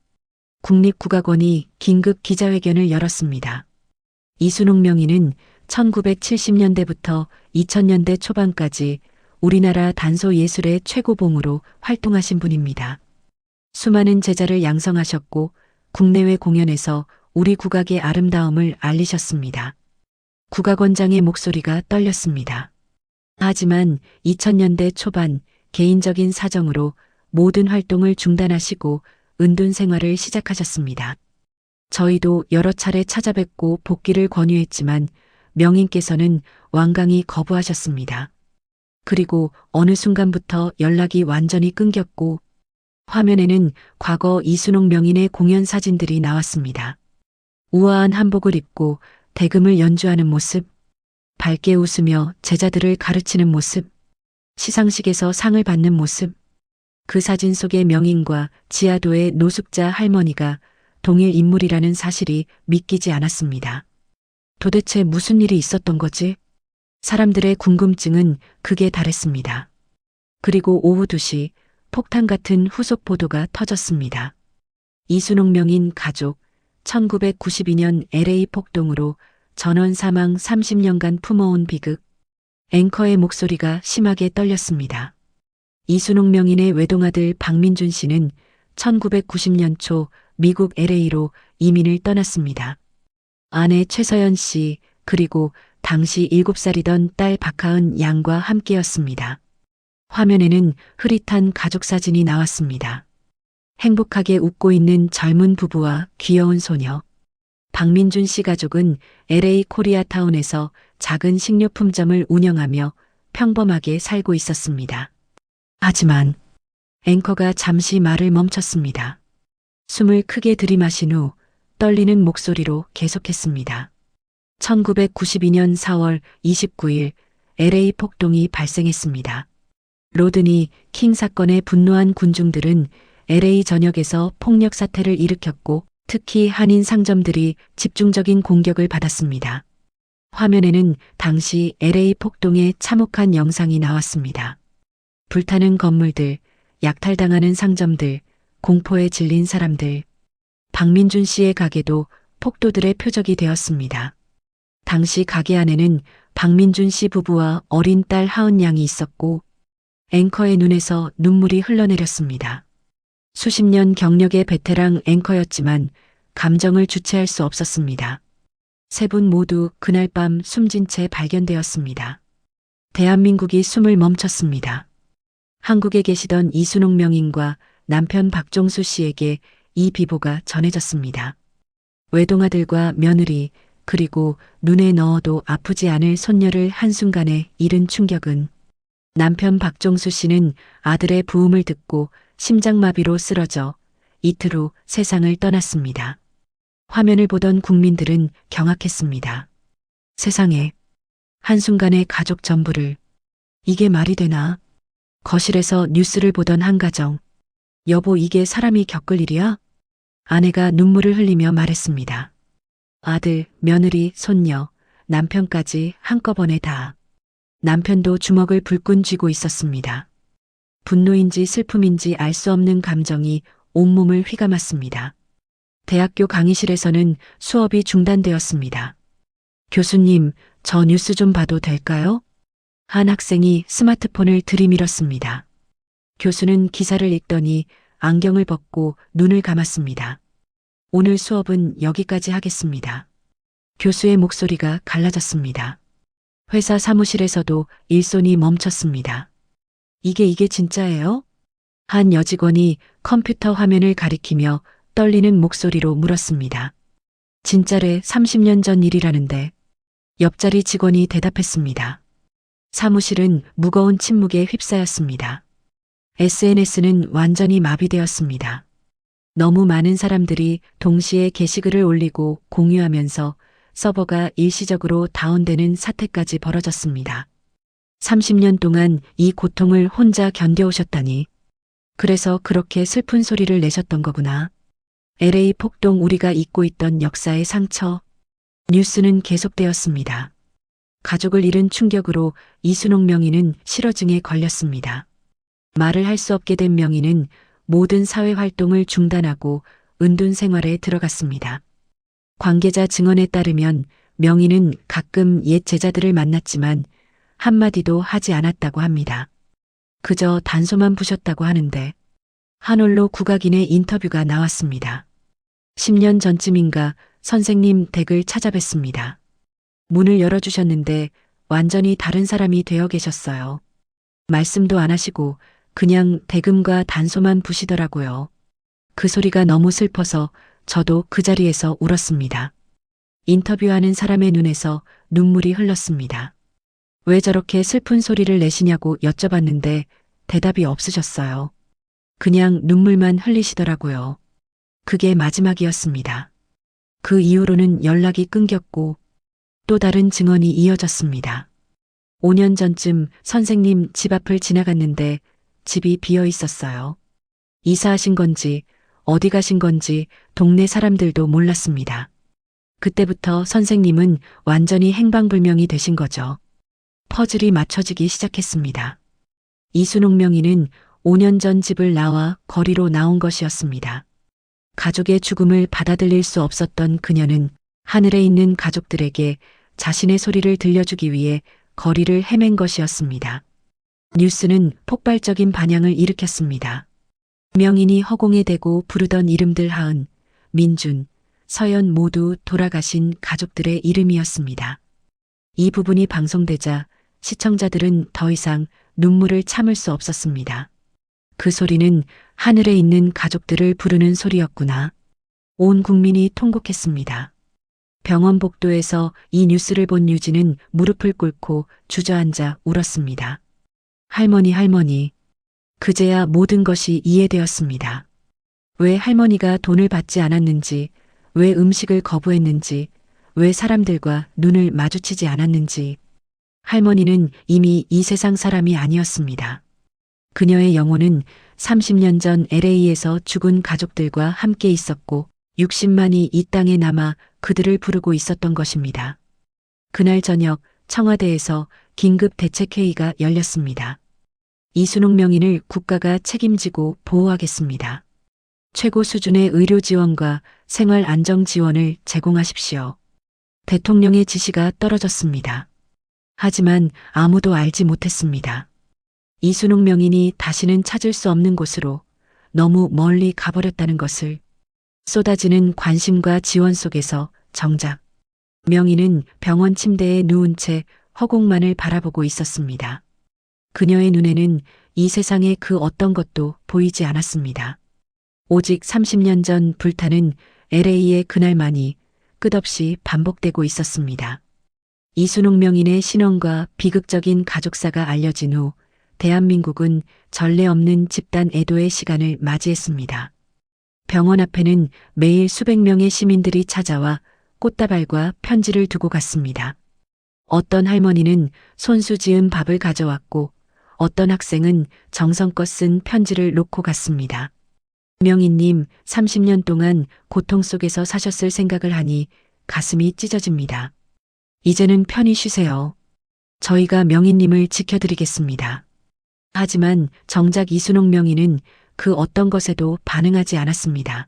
국립국악원이 긴급 기자회견을 열었습니다. 이순옥 명의는 1970년대부터 2000년대 초반까지 우리나라 단소 예술의 최고봉으로 활동하신 분입니다. 수많은 제자를 양성하셨고 국내외 공연에서 우리 국악의 아름다움을 알리셨습니다. 국악원장의 목소리가 떨렸습니다. 하지만 2000년대 초반 개인적인 사정으로 모든 활동을 중단하시고 은둔 생활을 시작하셨습니다. 저희도 여러 차례 찾아뵙고 복귀를 권유했지만 명인께서는 완강히 거부하셨습니다. 그리고 어느 순간부터 연락이 완전히 끊겼고 화면에는 과거 이순옥 명인의 공연 사진들이 나왔습니다. 우아한 한복을 입고 대금을 연주하는 모습, 밝게 웃으며 제자들을 가르치는 모습, 시상식에서 상을 받는 모습, 그 사진 속의 명인과 지하도의 노숙자 할머니가 동일 인물이라는 사실이 믿기지 않았습니다. 도대체 무슨 일이 있었던 거지? 사람들의 궁금증은 극에 달했습니다. 그리고 오후 2시 폭탄 같은 후속 보도가 터졌습니다. 이순옥 명인 가족 1992년 LA 폭동으로 전원 사망 30년간 품어온 비극. 앵커의 목소리가 심하게 떨렸습니다. 이순옥 명인의 외동아들 박민준 씨는 1990년 초 미국 LA로 이민을 떠났습니다. 아내 최서연 씨 그리고 당시 7살이던 딸 박하은 양과 함께였습니다. 화면에는 흐릿한 가족 사진이 나왔습니다. 행복하게 웃고 있는 젊은 부부와 귀여운 소녀. 박민준 씨 가족은 LA 코리아타운에서 작은 식료품점을 운영하며 평범하게 살고 있었습니다. 하지만 앵커가 잠시 말을 멈췄습니다. 숨을 크게 들이마신 후 떨리는 목소리로 계속했습니다. 1992년 4월 29일 LA 폭동이 발생했습니다. 로드니 킹 사건에 분노한 군중들은 LA 전역에서 폭력 사태를 일으켰고 특히 한인 상점들이 집중적인 공격을 받았습니다. 화면에는 당시 LA 폭동의 참혹한 영상이 나왔습니다. 불타는 건물들, 약탈당하는 상점들, 공포에 질린 사람들. 박민준 씨의 가게도 폭도들의 표적이 되었습니다. 당시 가게 안에는 박민준 씨 부부와 어린 딸 하은 양이 있었고 앵커의 눈에서 눈물이 흘러내렸습니다. 수십 년 경력의 베테랑 앵커였지만 감정을 주체할 수 없었습니다. 세 분 모두 그날 밤 숨진 채 발견되었습니다. 대한민국이 숨을 멈췄습니다. 한국에 계시던 이순옥 명인과 남편 박종수 씨에게 이 비보가 전해졌습니다. 외동아들과 며느리 그리고 눈에 넣어도 아프지 않을 손녀를 한순간에 잃은 충격은 남편 박종수 씨는 아들의 부음을 듣고 심장마비로 쓰러져 이틀 후 세상을 떠났습니다. 화면을 보던 국민들은 경악했습니다. 세상에, 한순간에 가족 전부를. 이게 말이 되나? 거실에서 뉴스를 보던 한 가정. 여보, 이게 사람이 겪을 일이야? 아내가 눈물을 흘리며 말했습니다. 아들, 며느리, 손녀, 남편까지 한꺼번에 다. 남편도 주먹을 불끈 쥐고 있었습니다. 분노인지 슬픔인지 알 수 없는 감정이 온몸을 휘감았습니다. 대학교 강의실에서는 수업이 중단되었습니다. 교수님, 저 뉴스 좀 봐도 될까요? 한 학생이 스마트폰을 들이밀었습니다. 교수는 기사를 읽더니 안경을 벗고 눈을 감았습니다. 오늘 수업은 여기까지 하겠습니다. 교수의 목소리가 갈라졌습니다. 회사 사무실에서도 일손이 멈췄습니다. 이게 진짜예요? 한 여직원이 컴퓨터 화면을 가리키며 떨리는 목소리로 물었습니다. 진짜래, 30년 전 일이라는데. 옆자리 직원이 대답했습니다. 사무실은 무거운 침묵에 휩싸였습니다. SNS는 완전히 마비되었습니다. 너무 많은 사람들이 동시에 게시글을 올리고 공유하면서 서버가 일시적으로 다운되는 사태까지 벌어졌습니다. 30년 동안 이 고통을 혼자 견뎌오셨다니. 그래서 그렇게 슬픈 소리를 내셨던 거구나. LA 폭동 우리가 잊고 있던 역사의 상처. 뉴스는 계속되었습니다. 가족을 잃은 충격으로 이순옥 명의는 실어증에 걸렸습니다. 말을 할 수 없게 된 명의는 모든 사회 활동을 중단하고 은둔 생활에 들어갔습니다. 관계자 증언에 따르면 명의는 가끔 옛 제자들을 만났지만 한마디도 하지 않았다고 합니다. 그저 단소만 부셨다고 하는데 한올로 국악인의 인터뷰가 나왔습니다. 10년 전쯤인가 선생님 댁을 찾아뵀습니다. 문을 열어주셨는데 완전히 다른 사람이 되어 계셨어요. 말씀도 안 하시고 그냥 대금과 단소만 부시더라고요. 그 소리가 너무 슬퍼서 저도 그 자리에서 울었습니다. 인터뷰하는 사람의 눈에서 눈물이 흘렀습니다. 왜 저렇게 슬픈 소리를 내시냐고 여쭤봤는데 대답이 없으셨어요. 그냥 눈물만 흘리시더라고요. 그게 마지막이었습니다. 그 이후로는 연락이 끊겼고 또 다른 증언이 이어졌습니다. 5년 전쯤 선생님 집 앞을 지나갔는데 집이 비어 있었어요. 이사하신 건지 어디 가신 건지 동네 사람들도 몰랐습니다. 그때부터 선생님은 완전히 행방불명이 되신 거죠. 퍼즐이 맞춰지기 시작했습니다. 이순옥 명의는 5년 전 집을 나와 거리로 나온 것이었습니다. 가족의 죽음을 받아들일 수 없었던 그녀는 하늘에 있는 가족들에게 자신의 소리를 들려주기 위해 거리를 헤맨 것이었습니다. 뉴스는 폭발적인 반향을 일으켰습니다. 명인이 허공에 대고 부르던 이름들 하은, 민준, 서연 모두 돌아가신 가족들의 이름이었습니다. 이 부분이 방송되자 시청자들은 더 이상 눈물을 참을 수 없었습니다. 그 소리는 하늘에 있는 가족들을 부르는 소리였구나. 온 국민이 통곡했습니다. 병원 복도에서 이 뉴스를 본 유진은 무릎을 꿇고 주저앉아 울었습니다. 할머니, 할머니. 그제야 모든 것이 이해되었습니다. 왜 할머니가 돈을 받지 않았는지, 왜 음식을 거부했는지, 왜 사람들과 눈을 마주치지 않았는지. 할머니는 이미 이 세상 사람이 아니었습니다. 그녀의 영혼은 30년 전 LA에서 죽은 가족들과 함께 있었고 60만이 이 땅에 남아 그들을 부르고 있었던 것입니다. 그날 저녁 청와대에서 긴급 대책회의가 열렸습니다. 이순옥 명의를 국가가 책임지고 보호하겠습니다. 최고 수준의 의료 지원과 생활 안정 지원을 제공하십시오. 대통령의 지시가 떨어졌습니다. 하지만 아무도 알지 못했습니다. 이순옥 명인이 다시는 찾을 수 없는 곳으로 너무 멀리 가버렸다는 것을. 쏟아지는 관심과 지원 속에서 정작 명인은 병원 침대에 누운 채 허공만을 바라보고 있었습니다. 그녀의 눈에는 이 세상의 그 어떤 것도 보이지 않았습니다. 오직 30년 전 불타는 LA의 그날만이 끝없이 반복되고 있었습니다. 이순옥 명인의 신원과 비극적인 가족사가 알려진 후 대한민국은 전례 없는 집단 애도의 시간을 맞이했습니다. 병원 앞에는 매일 수백 명의 시민들이 찾아와 꽃다발과 편지를 두고 갔습니다. 어떤 할머니는 손수 지은 밥을 가져왔고 어떤 학생은 정성껏 쓴 편지를 놓고 갔습니다. 명인님, 30년 동안 고통 속에서 사셨을 생각을 하니 가슴이 찢어집니다. 이제는 편히 쉬세요. 저희가 명인님을 지켜드리겠습니다. 하지만 정작 이순옥 명인은 그 어떤 것에도 반응하지 않았습니다.